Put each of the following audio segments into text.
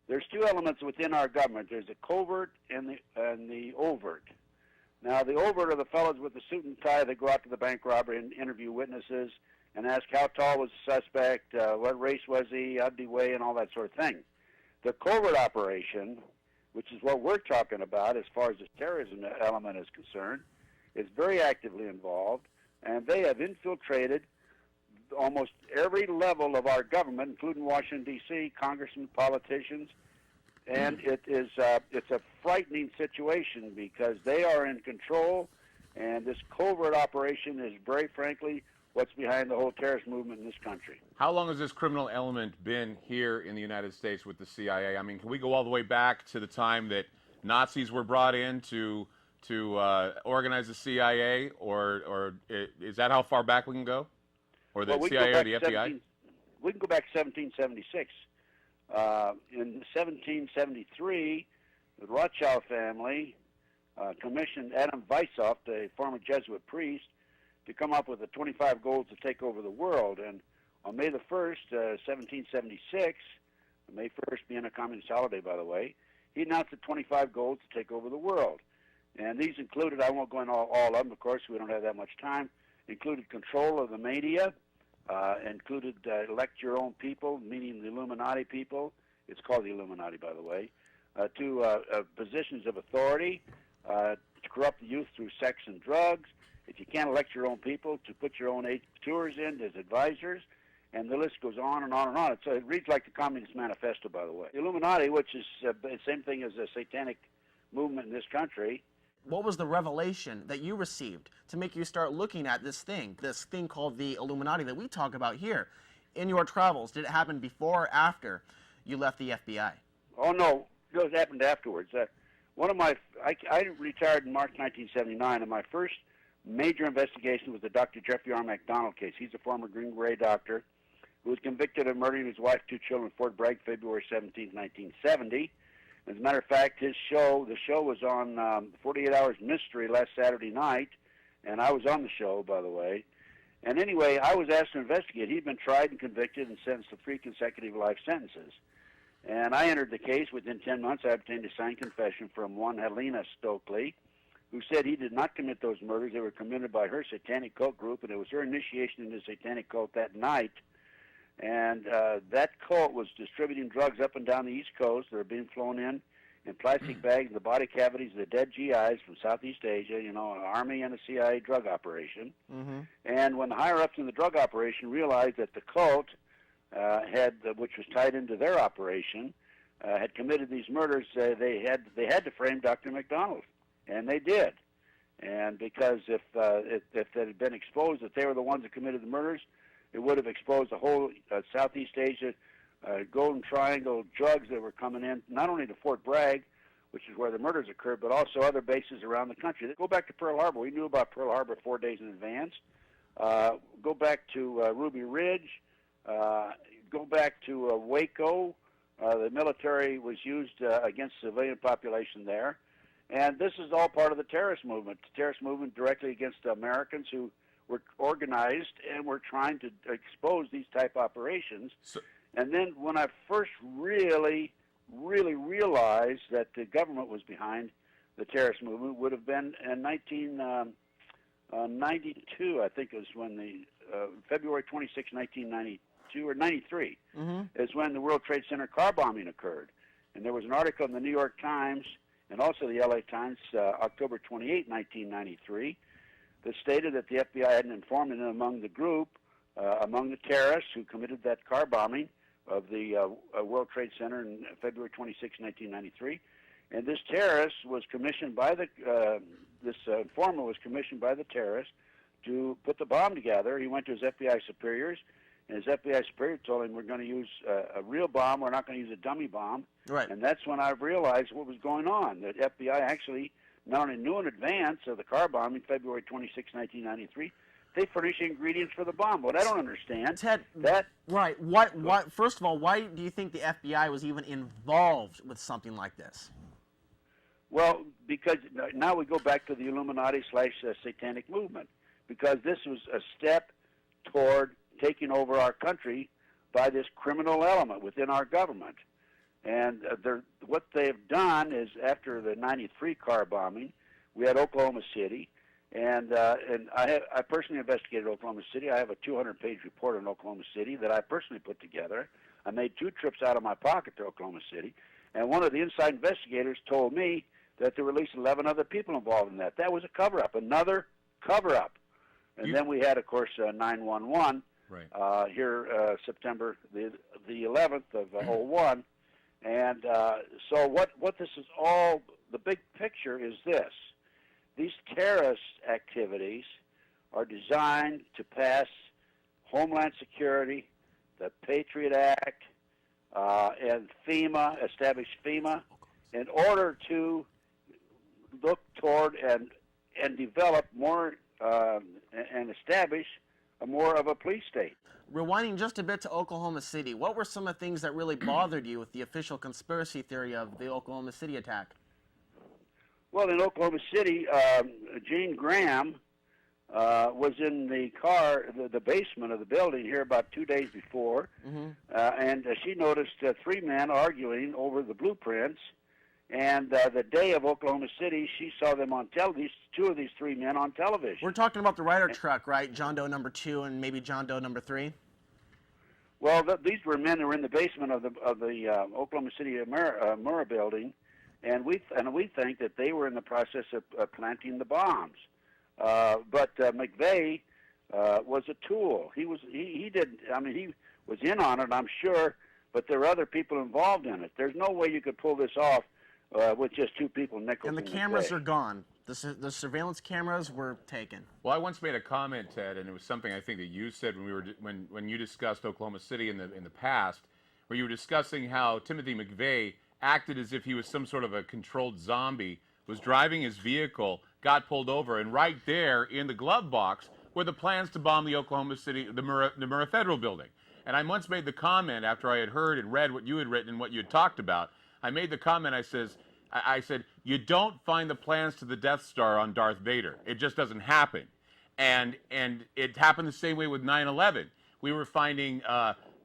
There's two elements within our government. There's the covert and the overt. Now, the overt are the fellows with the suit and tie that go out to the bank robbery and interview witnesses and ask how tall was the suspect, what race was he, how'd he weigh, and all that sort of thing. The covert operation, which is what we're talking about as far as the terrorism element is concerned, is very actively involved, and they have infiltrated almost every level of our government, including Washington, D.C., congressmen, politicians, and it's a frightening situation because they are in control, and this covert operation is very frankly what's behind the whole terrorist movement in this country. How long has this criminal element been here in the United States with the CIA? I mean, can we go all the way back to the time that Nazis were brought in to organize the CIA, or is that how far back we can go? Or the CIA or the FBI? We can go back to 1776. In 1773, the Rothschild family commissioned Adam Weishaupt, a former Jesuit priest, to come up with the 25 goals to take over the world. And on May the 1st, 1776, May 1st being a communist holiday, by the way, he announced the 25 goals to take over the world. And these included, I won't go into all of them, of course, we don't have that much time, included control of the media, included elect your own people, meaning the Illuminati people. It's called the Illuminati, by the way, to positions of authority, to corrupt the youth through sex and drugs. If you can't elect your own people, to put your own tours in as advisors, and the list goes on and on and on. It reads like the Communist Manifesto, by the way. The Illuminati, which is the same thing as a satanic movement in this country. What was the revelation that you received to make you start looking at this thing called the Illuminati that we talk about here? In your travels, did it happen before or after you left the FBI? Oh, no. It happened afterwards. I retired in March 1979, and my first major investigation was the Dr. Jeffrey R. MacDonald case. He's a former Green Beret doctor who was convicted of murdering his wife, 2 children, in Fort Bragg, February 17, 1970. As a matter of fact, the show was on 48 Hours Mystery last Saturday night, and I was on the show, by the way. And anyway, I was asked to investigate. He'd been tried and convicted and sentenced to 3 consecutive life sentences. And I entered the case. Within 10 months, I obtained a signed confession from one Helena Stokely, who said he did not commit those murders. They were committed by her satanic cult group, and it was her initiation into the satanic cult that night. And that cult was distributing drugs up and down the East Coast. They were being flown in plastic bags in the body cavities of the dead GIs from Southeast Asia, an Army and a CIA drug operation. Mm-hmm. And when the higher-ups in the drug operation realized that the cult which was tied into their operation, had committed these murders, they had to frame Dr. MacDonald, and they did. And because if it had been exposed that they were the ones that committed the murders, it would have exposed the whole Southeast Asia Golden Triangle drugs that were coming in, not only to Fort Bragg, which is where the murders occurred, but also other bases around the country. Go back to Pearl Harbor. We knew about Pearl Harbor 4 days in advance. Go back to Ruby Ridge. Go back to Waco. The military was used against the civilian population there. And this is all part of the terrorist movement directly against Americans who were organized and were trying to expose these type operations. And then when I first really realized that the government was behind the terrorist movement would have been in 1992, I think it was when the February 26, 1992, or 93, is when the World Trade Center car bombing occurred. And there was an article in the New York Times and also the LA Times, October 28, 1993, that stated that the FBI had an informant among the group, among the terrorists who committed that car bombing of the World Trade Center in February 26, 1993. And this terrorist was commissioned by this informant was commissioned by the terrorist to put the bomb together. He went to his FBI superiors, and his FBI superior told him, we're going to use a real bomb, we're not going to use a dummy bomb. Right. And that's when I realized what was going on. The FBI actually not only knew in advance of the car bombing, February 26, 1993, they furnished ingredients for the bomb. What I don't understand, Ted, right? What? First of all, why do you think the FBI was even involved with something like this? Well, because now we go back to the Illuminati / satanic movement, because this was a step toward taking over our country by this criminal element within our government. And what they've done is, after the '93 car bombing, we had Oklahoma City, and I personally investigated Oklahoma City. I have a 200-page report on Oklahoma City that I personally put together. I made 2 trips out of my pocket to Oklahoma City, and one of the inside investigators told me that there were at least 11 other people involved in that. That was a cover-up, another cover-up. And then we had, of course, 911 here September the 11th of '01. And so what this is all, the big picture is this. These terrorist activities are designed to pass Homeland Security, the Patriot Act, and FEMA, establish FEMA, in order to look toward and develop more and establish more of a police state. Rewinding just a bit to Oklahoma City, what were some of the things that really bothered you with the official conspiracy theory of the Oklahoma City attack? Well, in Oklahoma City, Jane Graham was in the car, the basement of the building here about 2 days before, and she noticed 3 men arguing over the blueprints. And the day of Oklahoma City, she saw them on television, 2 of these 3 men on television. We're talking about the Ryder truck, right? John Doe number 2 and maybe John Doe number 3? Well, these were men that were in the basement of the Oklahoma City Murrah building, and we think that they were in the process of planting the bombs. But McVeigh was a tool. He was in on it, I'm sure, but there were other people involved in it. There's no way you could pull this off with just 2 people, Nichols and the cameras are gone. The surveillance cameras were taken. Well, I once made a comment, Ted, and it was something I think that you said when you discussed Oklahoma City in the past, where you were discussing how Timothy McVeigh acted as if he was some sort of a controlled zombie, was driving his vehicle, got pulled over, and right there in the glove box were the plans to bomb the Oklahoma City, the Murrah Federal Building. And I once made the comment, after I had heard and read what you had written and what you had talked about, I made the comment, I said, you don't find the plans to the Death Star on Darth Vader. It just doesn't happen. And it happened the same way with 9/11. We were finding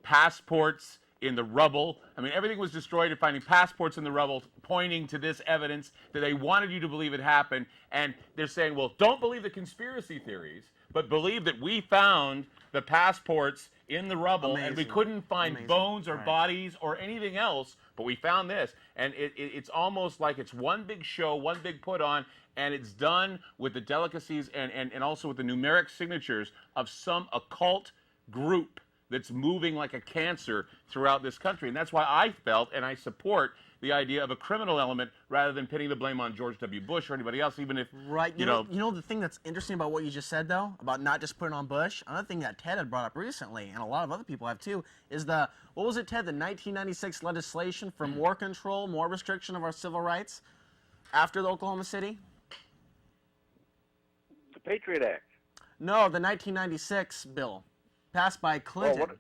passports in the rubble. I mean, everything was destroyed, and finding passports in the rubble pointing to this evidence that they wanted you to believe it happened. And they're saying, well, don't believe the conspiracy theories, but believe that we found the passports in the rubble. And we couldn't find bones or bodies or anything else, but we found this. And it's almost like it's one big show, one big put on, and it's done with the delicacies and also with the numeric signatures of some occult group that's moving like a cancer throughout this country. And that's why I felt, and I support, the idea of a criminal element rather than pitting the blame on George W. Bush or anybody else, even if, you know, the thing that's interesting about what you just said, though, about not just putting on Bush, another thing that Ted had brought up recently, and a lot of other people have too, is what was it, Ted, the 1996 legislation for more control, more restriction of our civil rights after the Oklahoma City? The Patriot Act. No, the 1996 bill, passed by Clinton.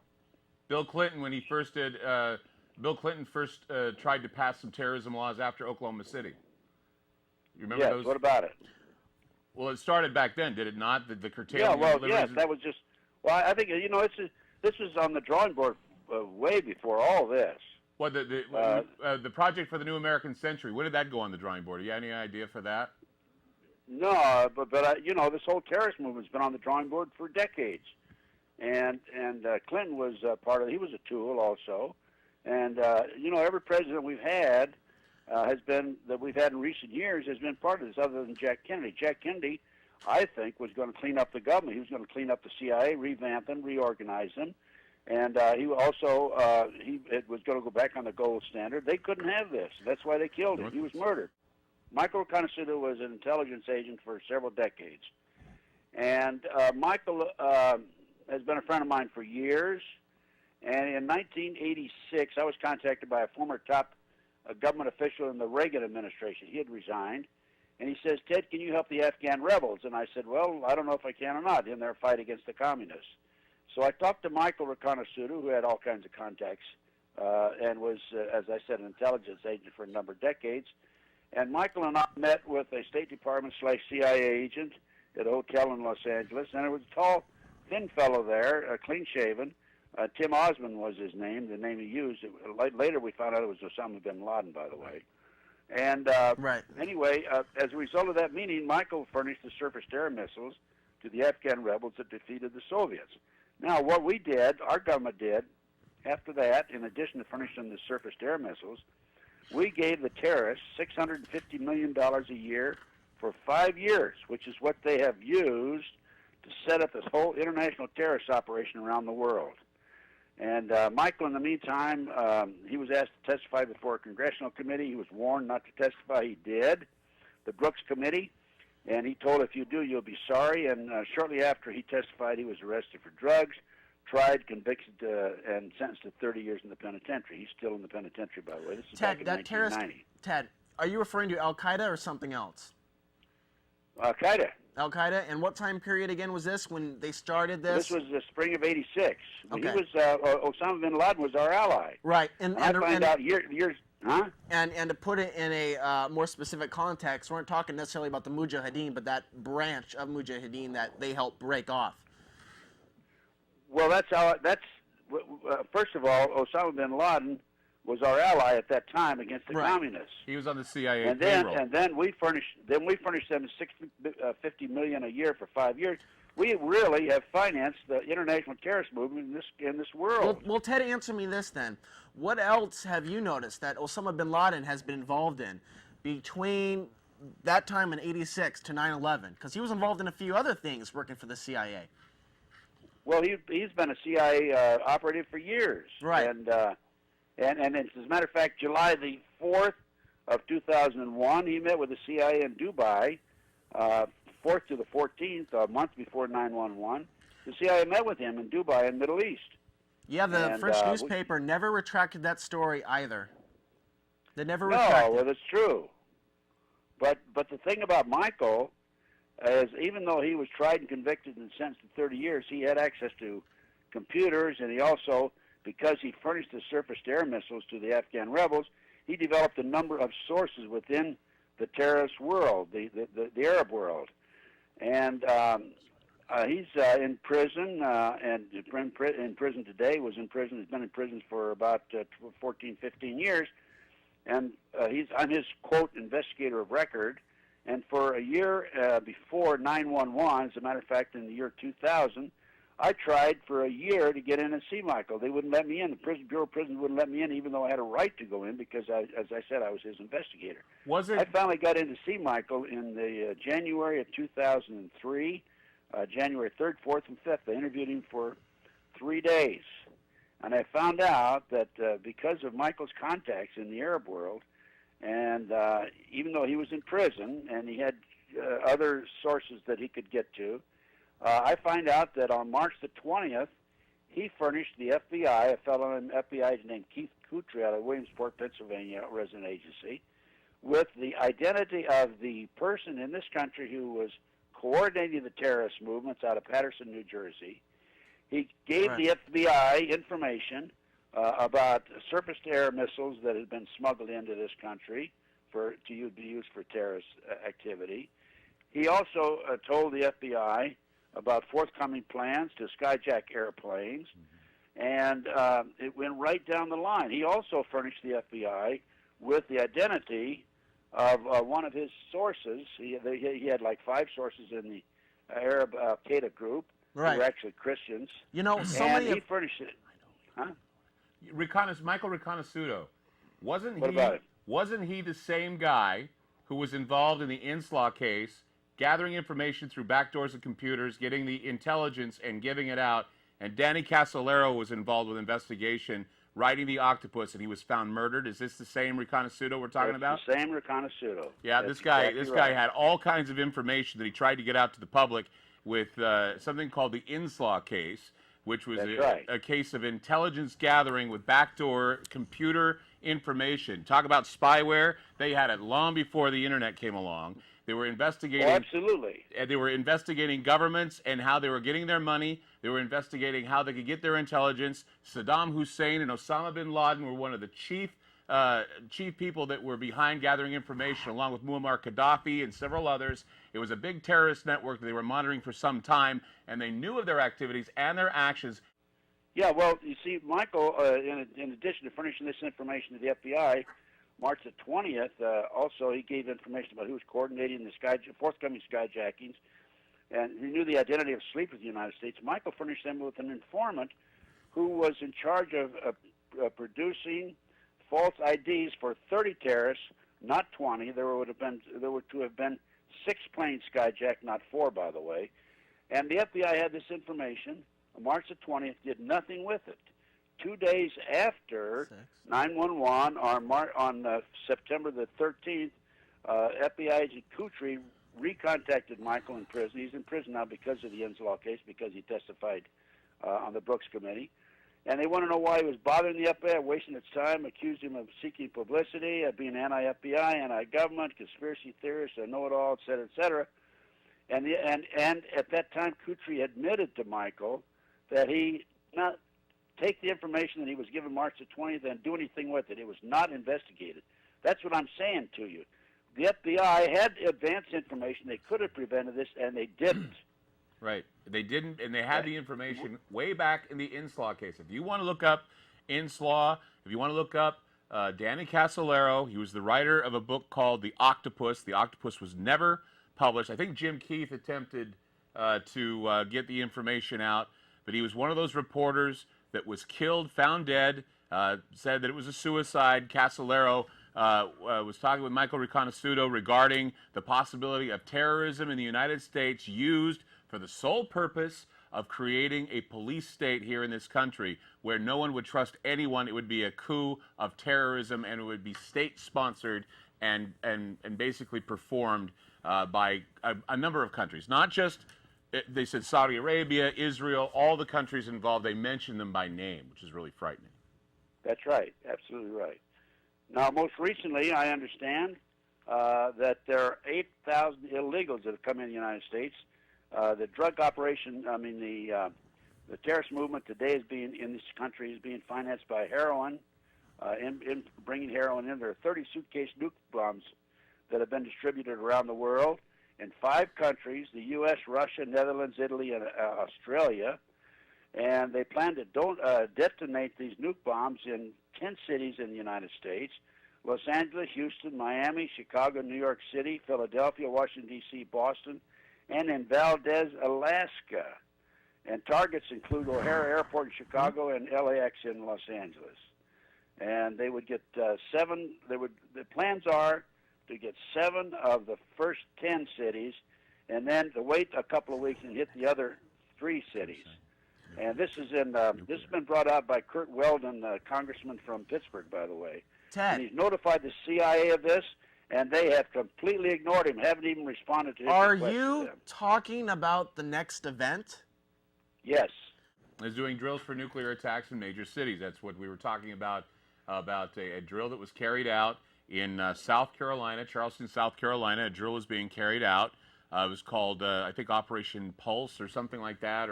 Bill Clinton, when he first did... Bill Clinton first tried to pass some terrorism laws after Oklahoma City. You remember those? What about it? Well, it started back then, did it not? The curtailing Yeah, well, of yes, that was just... Well, I think, this was on the drawing board way before all this. Well, the project for the New American Century, when did that go on the drawing board? Do you have any idea for that? No, but this whole terrorist movement's been on the drawing board for decades. And Clinton was part of it. He was a tool also. And, every president we've had that we've had in recent years has been part of this, other than Jack Kennedy. Jack Kennedy, I think, was going to clean up the government. He was going to clean up the CIA, revamp them, reorganize them. And he also was going to go back on the gold standard. They couldn't have this. That's why they killed him. He was murdered. Michael Reconnaissance was an intelligence agent for several decades. And Michael has been a friend of mine for years. And in 1986, I was contacted by a former top government official in the Reagan administration. He had resigned. And he says, Ted, can you help the Afghan rebels? And I said, well, I don't know if I can or not in their fight against the communists. So I talked to Michael Reconnaissance, who had all kinds of contacts and was, as I said, an intelligence agent for a number of decades. And Michael and I met with a State Department/CIA agent at a hotel in Los Angeles. And it was a tall, thin fellow there, clean-shaven, Tim Osman was his name, the name he used. Later we found out it was Osama bin Laden, by the way. And anyway, as a result of that meeting, Michael furnished the surface-to-air missiles to the Afghan rebels that defeated the Soviets. Now, what we did, our government did, after that, in addition to furnishing the surface-to-air missiles, we gave the terrorists $650 million a year for 5 years, which is what they have used to set up this whole international terrorist operation around the world. And Michael, in the meantime, he was asked to testify before a congressional committee. He was warned not to testify. He did, the Brooks Committee, and he told, if you do, you'll be sorry. And shortly after he testified, he was arrested for drugs, tried, convicted, and sentenced to 30 years in the penitentiary. He's still in the penitentiary, by the way. This is back in 1990. Ted, are you referring to Al-Qaeda or something else? Al-Qaeda. Al-Qaeda, and what time period again was this when they started this? This was the spring of '86. Okay. He was Osama bin Laden was our ally. Right, I find out years. Huh? And to put it in a more specific context, we aren't talking necessarily about the Mujahideen, but that branch of Mujahideen that they helped break off. Well, first of all, Osama bin Laden was our ally at that time against the communists. He was on the CIA and payroll. then we furnished them $50 million a year for 5 years. We really have financed the international terrorist movement in this world. Well, Ted, answer me this then. What else have you noticed that Osama bin Laden has been involved in between that time in '86 to 9/11? Because he was involved in a few other things working for the CIA. Well, he's been a CIA operative for years. Right. And as a matter of fact, July the 4th of 2001, he met with the CIA in Dubai, 4th to the 14th, a month before 9/11. The CIA met with him in Dubai in the Middle East. Yeah, the French newspaper never retracted that story either. They never retracted. No, well, that's true. But the thing about Michael is, even though he was tried and convicted and sentenced to 30 years, he had access to computers, and he also, because he furnished the surface-to-air missiles to the Afghan rebels, he developed a number of sources within the terrorist world, the Arab world. And he's in prison, and in prison today, he's been in prison for about 14, 15 years. And I'm his, quote, investigator of record. And for a year before 9/11, as a matter of fact, in the year 2000, I tried for a year to get in and see Michael. They wouldn't let me in. The Bureau of Prisons wouldn't let me in, even though I had a right to go in because, as I said, I was his investigator. I finally got in to see Michael in the January of 2003, January 3rd, 4th, and 5th. I interviewed him for 3 days. And I found out that because of Michael's contacts in the Arab world, and even though he was in prison and he had other sources that he could get to, I find out that on March the 20th, he furnished the FBI, a fellow in FBI named Keith Kutry out of Williamsport, Pennsylvania, resident agency, with the identity of the person in this country who was coordinating the terrorist movements out of Paterson, New Jersey. He gave the FBI information about surface-to-air missiles that had been smuggled into this country to be used for terrorist activity. He also told the FBI about forthcoming plans to skyjack airplanes, and it went right down the line. He also furnished the FBI with the identity of one of his sources. He had like 5 sources in the Arab Al-Qaeda group who were actually Christians. You know, he furnished it. Huh? Michael Riconosciuto, What wasn't he the same guy who was involved in the Inslaw case, gathering information through backdoors of computers, getting the intelligence and giving it out, and Danny Casolaro was involved with investigation, writing the octopus, and he was found murdered? Is this the same Riconosciuto we're talking about? The same Riconosciuto. Yeah, this guy had all kinds of information that he tried to get out to the public with something called the Inslaw case, which was a case of intelligence gathering with backdoor computer information. Talk about spyware. They had it long before the internet came along. They were investigating. Oh, absolutely. They were investigating governments and how they were getting their money. They were investigating how they could get their intelligence. Saddam Hussein and Osama bin Laden were one of the chief people that were behind gathering information, along with Muammar Gaddafi and several others. It was a big terrorist network that they were monitoring for some time, and they knew of their activities and their actions. Yeah, well, you see, Michael, in addition to furnishing this information to the FBI, March the 20th, also he gave information about who was coordinating the forthcoming skyjackings, and he knew the identity of sleepers in the United States. Michael furnished them with an informant who was in charge of producing false IDs for 30 terrorists, not 20. There were to have been 6 planes skyjacked, not 4, by the way. And the FBI had this information. March the 20th, did nothing with it. 2 days after 911, on September the 13th, FBI agent Kutry recontacted Michael in prison. He's in prison now because of the Inslaw case, because he testified on the Brooks Committee. And they want to know why he was bothering the FBI, wasting its time, accused him of seeking publicity, of being anti-FBI, anti-government, conspiracy theorist, a know-it-all, et cetera, et cetera. And at that time, Kutry admitted to Michael that he not take the information that he was given March the 20th and do anything with it. It was not investigated. That's what I'm saying to you. The FBI had advanced information. They could have prevented this, and they didn't. Right. They didn't, and they had the information way back in the Inslaw case. If you want to look up Inslaw, if you want to look up Danny Casolaro, he was the writer of a book called The Octopus. The Octopus was never published. I think Jim Keith attempted to get the information out, but he was one of those reporters that was killed, found dead, said that it was a suicide. Casolaro was talking with Michael Riconosciuto regarding the possibility of terrorism in the United States used for the sole purpose of creating a police state here in this country where no one would trust anyone. It would be a coup of terrorism, and it would be state-sponsored and basically performed by a number of countries, not just they said Saudi Arabia, Israel, all the countries involved. They mentioned them by name, which is really frightening. That's right. Absolutely right. Now, most recently, I understand that there are 8,000 illegals that have come in the United States. The drug operation, the terrorist movement today in this country is being financed by heroin, in bringing heroin in. There are 30 suitcase nuke bombs that have been distributed around the world in 5 countries, the U.S., Russia, Netherlands, Italy, and Australia. And they plan to detonate these nuke bombs in 10 cities in the United States: Los Angeles, Houston, Miami, Chicago, New York City, Philadelphia, Washington, D.C., Boston, and in Valdez, Alaska. And targets include O'Hare Airport in Chicago and LAX in Los Angeles. And they would get 7. The plans are to get 7 of the first 10 cities, and then to wait a couple of weeks and hit the other 3 cities. And this has been brought out by Kurt Weldon, congressman from Pittsburgh, by the way. Ted. And he's notified the CIA of this, and they have completely ignored him, haven't even responded to his request. Are you talking about the next event? Yes. Is doing drills for nuclear attacks in major cities. That's what we were talking about a drill that was carried out in South Carolina, Charleston, South Carolina. A drill was being carried out. It was called, I think, Operation Pulse or something like that.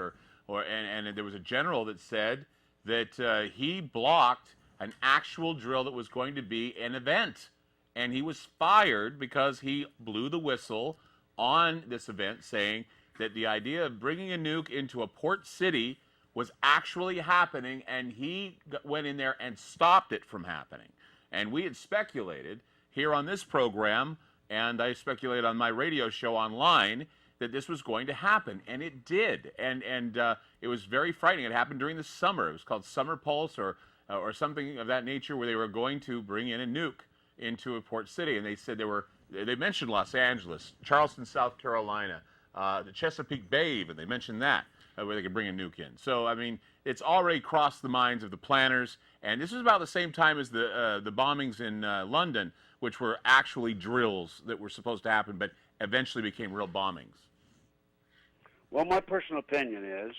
And there was a general that said that he blocked an actual drill that was going to be an event. And he was fired because he blew the whistle on this event, saying that the idea of bringing a nuke into a port city was actually happening, and he went in there and stopped it from happening. And we had speculated here on this program, and I speculated on my radio show online, that this was going to happen, and it did. And it was very frightening. It happened during the summer. It was called Summer Pulse or something of that nature, where they were going to bring in a nuke into a port city. And they said they mentioned Los Angeles, Charleston, South Carolina, the Chesapeake Bay even. They mentioned that, where they could bring a nuke in. So, I mean, it's already crossed the minds of the planners. And this was about the same time as the bombings in London, which were actually drills that were supposed to happen, but eventually became real bombings. Well, my personal opinion is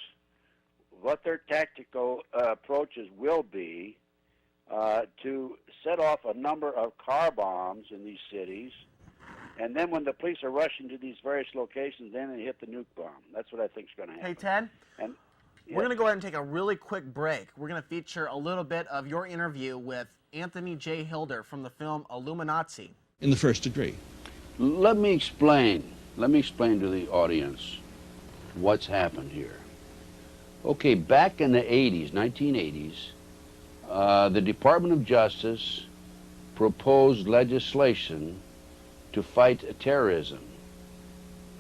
what their tactical approaches will be to set off a number of car bombs in these cities, and then when the police are rushing to these various locations, then they hit the nuke bomb. That's what I think is going to happen. Hey, Ted, and, yeah. We're going to go ahead and take a really quick break. We're going to feature a little bit of your interview with Anthony J. Hilder from the film Illuminati. In the first degree. Let me explain to the audience what's happened here. Okay, back in the 80s, 1980s, the Department of Justice proposed legislation to fight terrorism.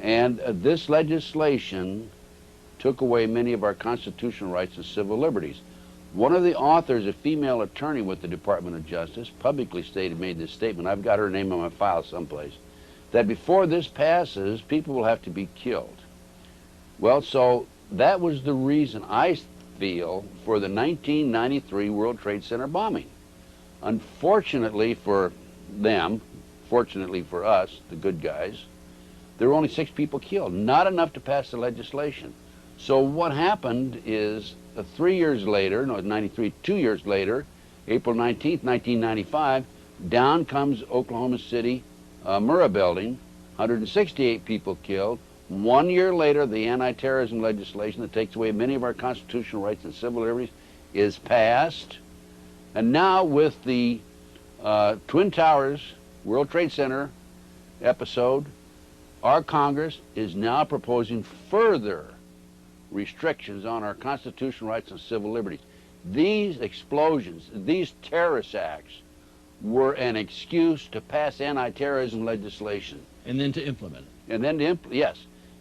And this legislation took away many of our constitutional rights and civil liberties. One of the authors, a female attorney with the Department of Justice, publicly made this statement. I've got her name on my file someplace, that before this passes, people will have to be killed. Well, so that was the reason, I feel, for the 1993 World Trade Center bombing. Unfortunately for them, fortunately for us, the good guys, there were only 6 people killed, not enough to pass the legislation. So what happened is 3 years later, no, 93, 2 years later, April 19th, 1995, down comes Oklahoma City Murrah building, 168 people killed. 1 year later, the anti-terrorism legislation that takes away many of our constitutional rights and civil liberties is passed. And now with the Twin Towers World Trade Center episode, our Congress is now proposing further restrictions on our constitutional rights and civil liberties. These explosions, these terrorist acts, were an excuse to pass anti-terrorism legislation. And then to implement it. And then to yes.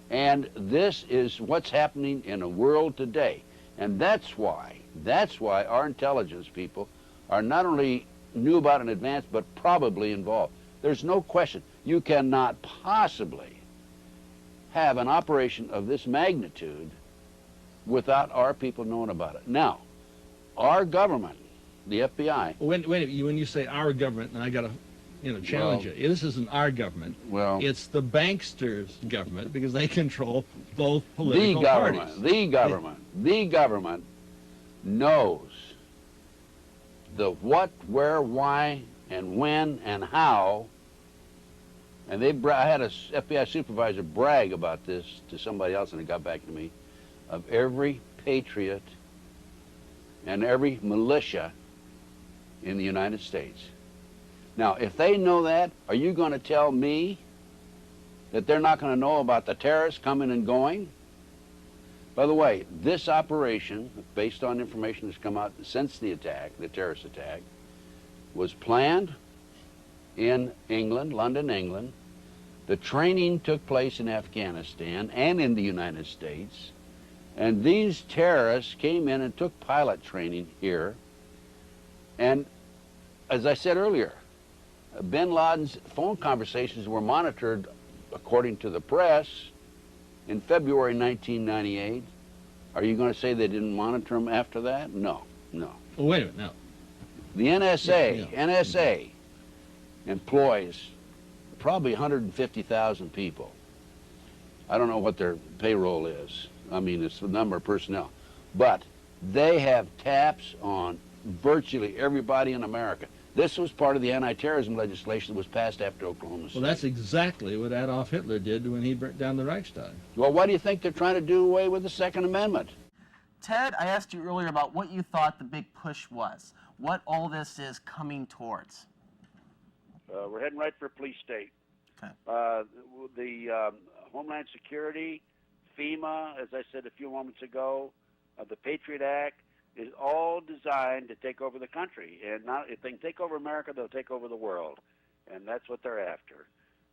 And this is what's happening in the world today. And that's why our intelligence people are not only knew about it in advance, but probably involved. There's no question. You cannot possibly have an operation of this magnitude without our people knowing about it. Now, our government, the FBI. When you say our government, and I got to challenge you. This isn't our government. Well, it's the banksters' government, because they control both political parties. The government knows the what, where, why, and when, and how. And I had a FBI supervisor brag about this to somebody else, and it got back to me, of every patriot and every militia in the United States. Now, if they know that, are you going to tell me that they're not going to know about the terrorists coming and going? By the way, this operation, based on information that's come out since the attack, the terrorist attack, was planned in England, London, England. The training took place in Afghanistan and in the United States. And these terrorists came in and took pilot training here. And as I said earlier, bin Laden's phone conversations were monitored, according to the press, in February 1998. Are you going to say they didn't monitor them after that? No, no. Well, wait a minute, no. The NSA employs probably 150,000 people. I don't know what their payroll is. I mean, it's the number of personnel. But they have taps on virtually everybody in America. This was part of the anti-terrorism legislation that was passed after Oklahoma City. Well, that's exactly what Adolf Hitler did when he burnt down the Reichstag. Well, why do you think they're trying to do away with the Second Amendment? Ted, I asked you earlier about what you thought the big push was, what all this is coming towards. We're heading right for a police state. Okay. The Homeland Security, FEMA, as I said a few moments ago, the Patriot Act, is all designed to take over the country. And not, if they can take over America, they'll take over the world. And that's what they're after.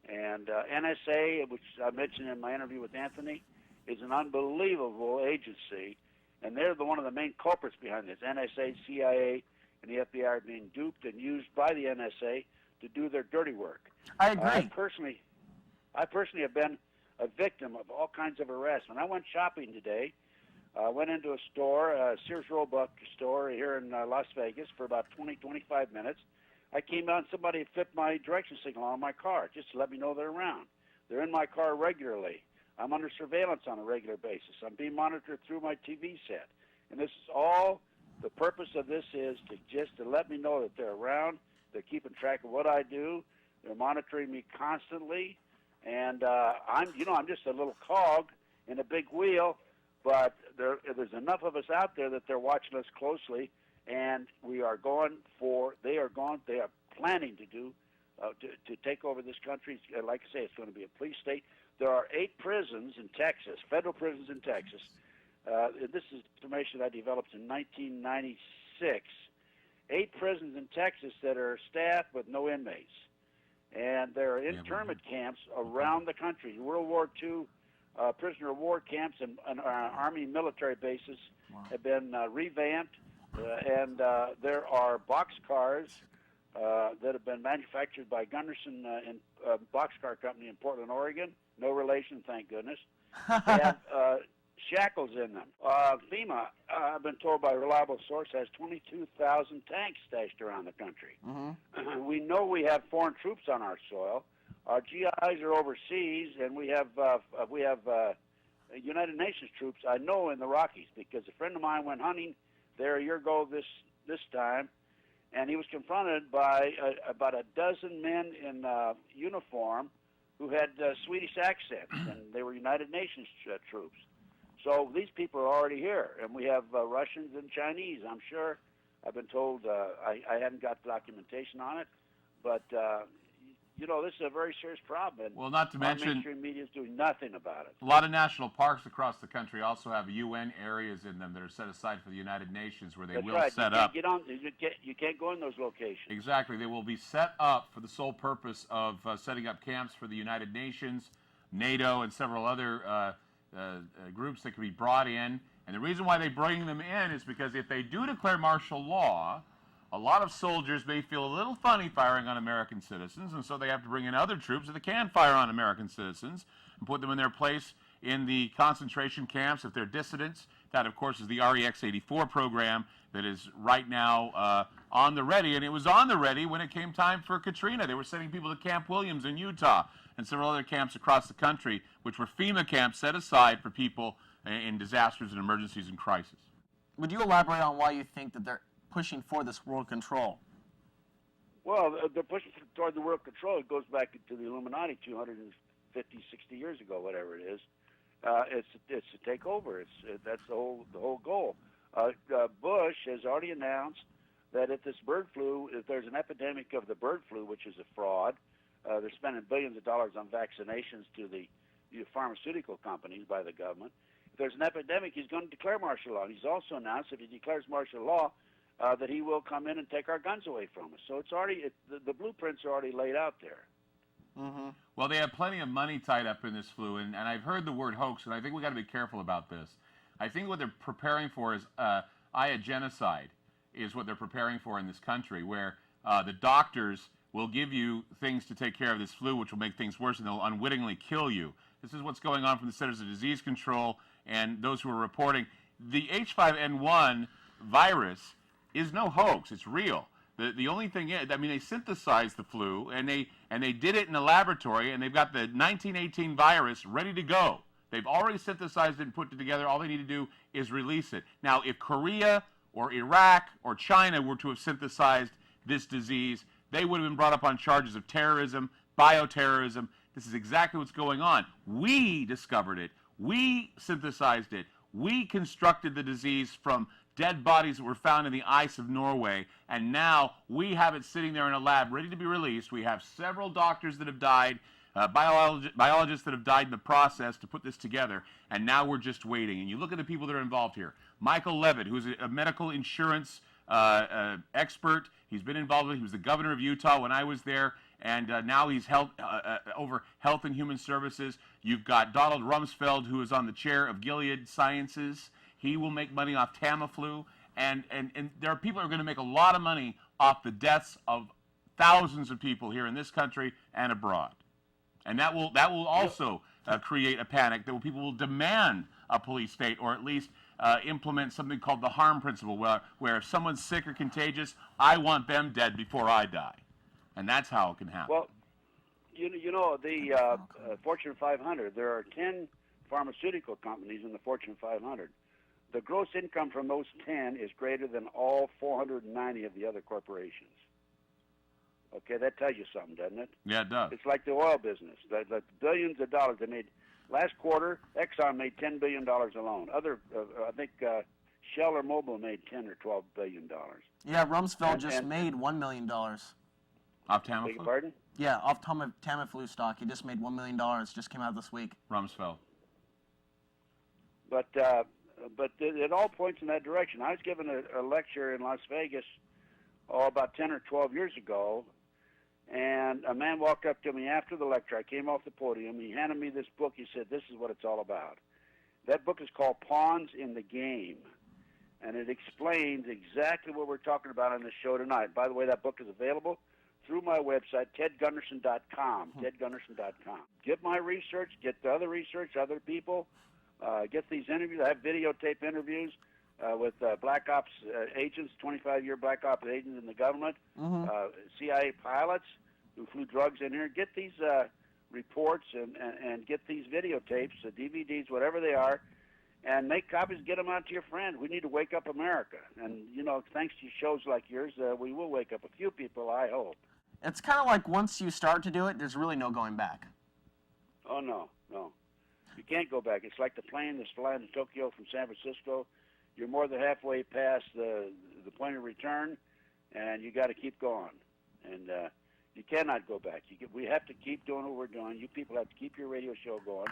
And NSA, which I mentioned in my interview with Anthony, is an unbelievable agency. And they're one of the main culprits behind this. NSA, CIA, and the FBI are being duped and used by the NSA to do their dirty work. I agree. I personally have been a victim of all kinds of harassment. I went shopping today. I went into a store, a Sears Roebuck store here in Las Vegas for about 20, 25 minutes. I came out and somebody flipped my direction signal on my car just to let me know they're around. They're in my car regularly. I'm under surveillance on a regular basis. I'm being monitored through my TV set. And this is all, the purpose of this is to let me know that they're around. They're keeping track of what I do. They're monitoring me constantly. And I'm just a little cog in a big wheel, but there's enough of us out there that they're watching us closely, and they are planning to take over this country. Like I say, it's going to be a police state. There are 8 prisons in Texas, federal prisons in Texas, this is information I developed in 1996. 8 prisons in Texas that are staffed with no inmates. And there are internment camps around the country. World War II prisoner of war camps and Army military bases have been revamped. And there are boxcars that have been manufactured by Gunderson and Boxcar Company in Portland, Oregon. No relation, thank goodness. They have shackles in them. FEMA, I've been told by a reliable source, has 22,000 tanks stashed around the country. Mm-hmm. We know we have foreign troops on our soil. Our GIs are overseas, and we have United Nations troops, I know, in the Rockies, because a friend of mine went hunting there a year ago this time, and he was confronted by about a dozen men in uniform who had Swedish accents, and they were United Nations troops. So these people are already here, and we have Russians and Chinese, I'm sure. I've been told, I haven't got documentation on it, but this is a very serious problem. And well, not to mention, mainstream media is doing nothing about it. A lot of national parks across the country also have UN areas in them that are set aside for the United Nations, where they That's will right. set you up. You can't go in those locations. Exactly. They will be set up for the sole purpose of setting up camps for the United Nations, NATO, and several other groups that can be brought in. And the reason why they bring them in is because if they do declare martial law, a lot of soldiers may feel a little funny firing on American citizens, and so they have to bring in other troops that can fire on American citizens and put them in their place in the concentration camps if they're dissidents. That, of course, is the REX-84 program that is right now on the ready, and it was on the ready when it came time for Katrina. They were sending people to Camp Williams in Utah and several other camps across the country, which were FEMA camps set aside for people in disasters and emergencies and crisis. Would you elaborate on why you think that they're pushing for this world control? Well, they're pushing toward the world control. It goes back to the Illuminati 250, 60 years ago, whatever it is. It's to take over. That's the whole goal. Bush has already announced that if there's an epidemic of the bird flu, which is a fraud, they're spending billions of dollars on vaccinations to the pharmaceutical companies by the government. If there's an epidemic, he's going to declare martial law. He's also announced if he declares martial law, that he will come in and take our guns away from us. So the blueprints are already laid out there. Mm-hmm. Well, they have plenty of money tied up in this flu, and I've heard the word hoax, and I think we got to be careful about this. I think what they're preparing for is genocide is what they're preparing for in this country, where the doctors will give you things to take care of this flu, which will make things worse, and they'll unwittingly kill you. This is what's going on from the Centers of Disease Control and those who are reporting. The H5N1 virus is no hoax. It's real. The only thing is, they synthesized the flu, and they did it in a laboratory, and they've got the 1918 virus ready to go. They've already synthesized it and put it together. All they need to do is release it. Now, if Korea or Iraq or China were to have synthesized this disease, they would have been brought up on charges of terrorism, bioterrorism. This is exactly what's going on. We discovered it. We synthesized it. We constructed the disease from dead bodies that were found in the ice of Norway, and now we have it sitting there in a lab ready to be released. We have several doctors that have died, biologists that have died in the process to put this together, and now we're just waiting. And you look at the people that are involved here. Michael Levitt, who's a medical insurance expert. He's been involved with it. He was the governor of Utah when I was there, and now he's over Health and Human Services. You've got Donald Rumsfeld, who is on the chair of Gilead Sciences. He will make money off Tamiflu, and there are people who are going to make a lot of money off the deaths of thousands of people here in this country and abroad. And that will also create a panic that people will demand a police state, or at least implement something called the harm principle, where if someone's sick or contagious, I want them dead before I die. And that's how it can happen. Well, the Fortune 500, there are 10 pharmaceutical companies in the Fortune 500. The gross income from those 10 is greater than all 490 of the other corporations. Okay, that tells you something, doesn't it? Yeah, it does. It's like the oil business. The billions of dollars they made. Last quarter, Exxon made $10 billion alone. I think Shell or Mobil made $10 or $12 billion. Yeah, Rumsfeld just made $1 million. Off Tamiflu? Beg your pardon? Yeah, off Tamiflu stock. He just made $1 million. Just came out this week. Rumsfeld. But but it all points in that direction. I was given a lecture in Las Vegas, about 10 or 12 years ago, and a man walked up to me after the lecture. I came off the podium. He handed me this book. He said, "This is what it's all about." That book is called Pawns in the Game, and it explains exactly what we're talking about on this show tonight. By the way, that book is available through my website, tedgunderson.com, tedgunderson.com. Get my research, get the other research, other people, get these interviews. I have videotape interviews with Black Ops agents, 25-year Black Ops agents in the government, CIA pilots who flew drugs in here. Get these reports and get these videotapes, the DVDs, whatever they are, and make copies, get them out to your friends. We need to wake up America. And, you know, thanks to shows like yours, we will wake up a few people, I hope. It's kind of like once you start to do it, there's really no going back. Oh, no. You can't go back. It's like the plane that's flying to Tokyo from San Francisco. You're more than halfway past the point of return, and you got to keep going. And you cannot go back. We have to keep doing what we're doing. You people have to keep your radio show going.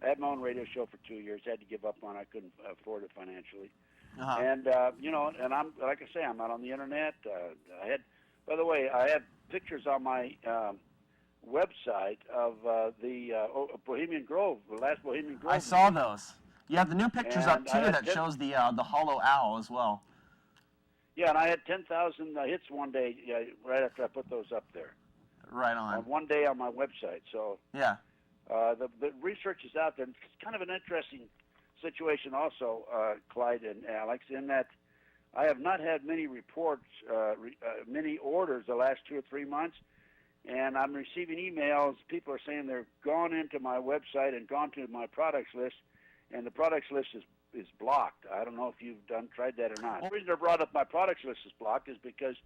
I had my own radio show for 2 years. Had to give up on it. I couldn't afford it financially. And, you know, and I'm, like I say, I'm not on the internet. By the way, I have pictures on my website of the Bohemian Grove, the last Bohemian Grove. I saw those. You have the new pictures up too that shows the hollow owl as well. Yeah, and I had 10,000 hits one day right after I put those up there. Right on. One day on my website. So yeah, the research is out there. It's kind of an interesting situation also, Clyde and Alex, in that I have not had many reports, many orders the last 2 or 3 months, and I'm receiving emails. People are saying they've gone into my website and gone to my products list, and the products list is blocked. I don't know if you've tried that or not. The reason I brought up my products list is blocked is because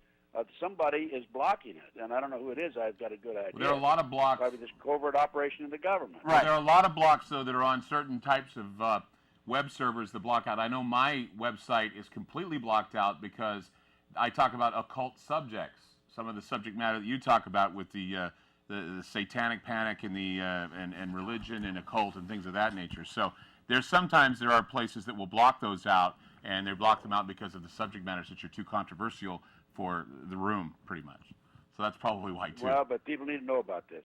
somebody is blocking it, and I don't know who it is. I've got a good idea. There are a lot of blocks. Probably this covert operation in the government. Right. There are a lot of blocks, though, that are on certain types of web servers that block out. I know my website is completely blocked out because I talk about occult subjects. Some of the subject matter that you talk about with the satanic panic and and religion and occult and things of that nature. So sometimes there are places that will block those out, and they block them out because of the subject matters that are too controversial for the room, pretty much. So that's probably why, too. Well, but people need to know about this.